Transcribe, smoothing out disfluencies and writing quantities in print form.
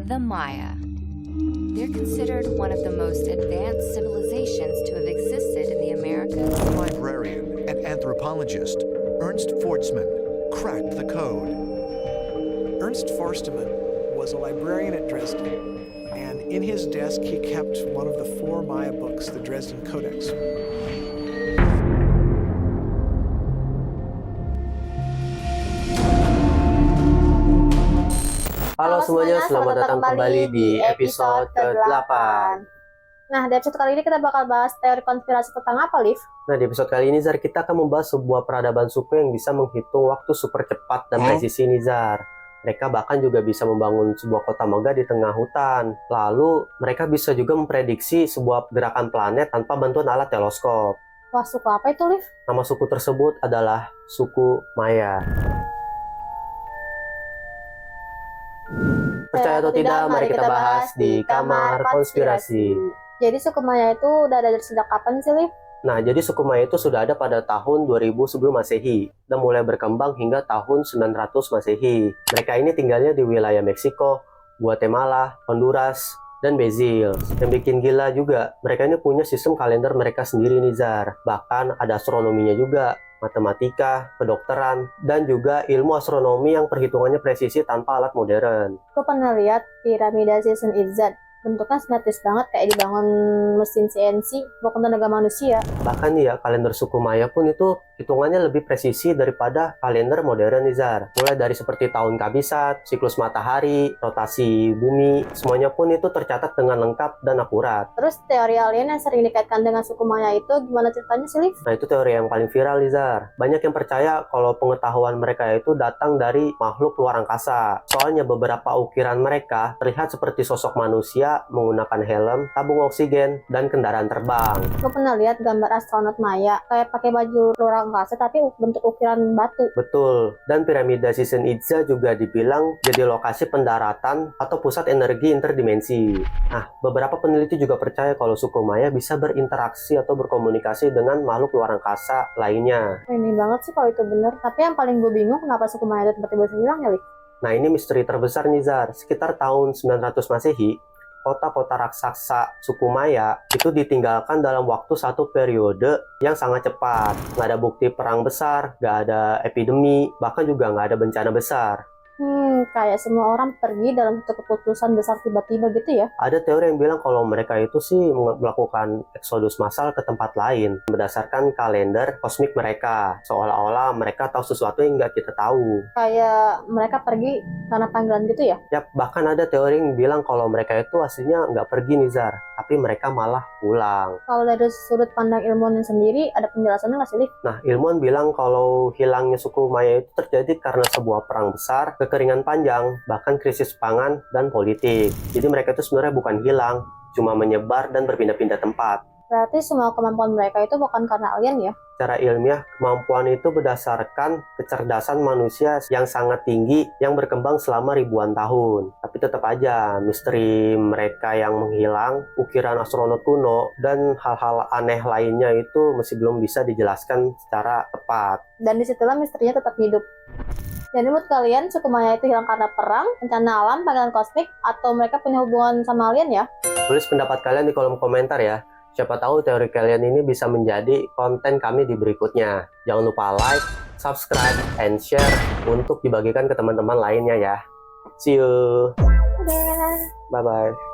The Maya. They're considered one of the most advanced civilizations to have existed in the Americas. Librarian and anthropologist Ernst Forstmann cracked the code. Ernst Forstmann was a librarian at Dresden, and in his desk he kept one of the 4 Maya books, the Dresden Codex. Halo semuanya, selamat datang kembali di episode ke-8. Nah, di episode kali ini kita bakal bahas teori konspirasi tentang apa, Liv? Nah, di episode kali ini, Zar, kita akan membahas sebuah peradaban suku yang bisa menghitung waktu super cepat dan presisi nih, Zar. Mereka bahkan juga bisa membangun sebuah kota megah di tengah hutan. Lalu, mereka bisa juga memprediksi sebuah gerakan planet tanpa bantuan alat teleskop. Wah, suku apa itu, Liv? Nama suku tersebut adalah suku Maya. Percaya atau tidak, mari kita bahas di Kamar Konspirasi. Jadi suku Maya itu udah ada dari sejak kapan sih, Liv? Nah, jadi suku Maya itu sudah ada pada tahun 2000 sebelum Masehi dan mulai berkembang hingga tahun 900 Masehi. Mereka ini tinggalnya di wilayah Meksiko, Guatemala, Honduras, dan Brazil. Yang bikin gila juga, mereka ini punya sistem kalender mereka sendiri nih, Zar. Bahkan ada astronominya juga, matematika, kedokteran, dan juga ilmu astronomi yang perhitungannya presisi tanpa alat modern. Gue pernah lihat piramida Chichen Itza. Bentuknya simetris banget, kayak dibangun mesin CNC bukan tenaga manusia. Bahkan nih ya, kalender suku Maya pun itu hitungannya lebih presisi daripada kalender modern nih, Zar. Mulai dari seperti tahun kabisat, siklus matahari, rotasi bumi, semuanya pun itu tercatat dengan lengkap dan akurat. Terus teori alien yang sering dikaitkan dengan suku Maya itu gimana ceritanya sih, Liv? Nah, itu teori yang paling viral nih, Zar. Banyak yang percaya kalau pengetahuan mereka itu datang dari makhluk luar angkasa. Soalnya beberapa ukiran mereka terlihat seperti sosok manusia menggunakan helm, tabung oksigen, dan kendaraan terbang. Gue pernah lihat gambar astronot Maya kayak pakai baju luar angkasa tapi bentuk ukiran batu. Betul, dan piramida Chichen Itza juga dibilang jadi lokasi pendaratan atau pusat energi interdimensi. Nah, beberapa peneliti juga percaya kalau suku Maya bisa berinteraksi atau berkomunikasi dengan makhluk luar angkasa lainnya. Ini banget sih kalau itu bener. Tapi yang paling gue bingung kenapa suku Maya itu tiba-tiba hilang ya, Liv? Nah, ini misteri terbesar nih, Zar. Sekitar tahun 900 Masehi, kota-kota raksasa suku Maya itu ditinggalkan dalam waktu satu periode yang sangat cepat. Nggak ada bukti perang besar, nggak ada epidemi, bahkan juga nggak ada bencana besar. Kayak semua orang pergi dalam satu keputusan besar tiba-tiba gitu ya. Ada teori yang bilang kalau mereka itu sih melakukan eksodus massal ke tempat lain berdasarkan kalender kosmik mereka. Seolah-olah mereka tahu sesuatu yang nggak kita tahu. Kayak mereka pergi karena panggilan gitu ya? Ya, bahkan ada teori yang bilang kalau mereka itu aslinya nggak pergi nih, Zar, tapi mereka malah pulang. Kalau dari sudut pandang ilmuwan sendiri, ada penjelasannya nggak sih, Liv? Nah, ilmuwan bilang kalau hilangnya suku Maya itu terjadi karena sebuah perang besar, kekeringan panjang, bahkan krisis pangan dan politik. Jadi mereka itu sebenarnya bukan hilang, cuma menyebar dan berpindah-pindah tempat. Berarti semua kemampuan mereka itu bukan karena alien ya? Secara ilmiah, kemampuan itu berdasarkan kecerdasan manusia yang sangat tinggi yang berkembang selama ribuan tahun. Tapi tetap aja, misteri mereka yang menghilang, ukiran astronot kuno, dan hal-hal aneh lainnya itu masih belum bisa dijelaskan secara tepat. Dan disitulah misterinya tetap hidup. Jadi menurut kalian, suku Maya itu hilang karena perang, bencana alam, panggilan kosmik, atau mereka punya hubungan sama alien ya? Tulis pendapat kalian di kolom komentar ya. Siapa tahu teori kalian ini bisa menjadi konten kami di berikutnya. Jangan lupa like, subscribe, and share untuk dibagikan ke teman-teman lainnya ya. See you. Dadah. Bye-bye.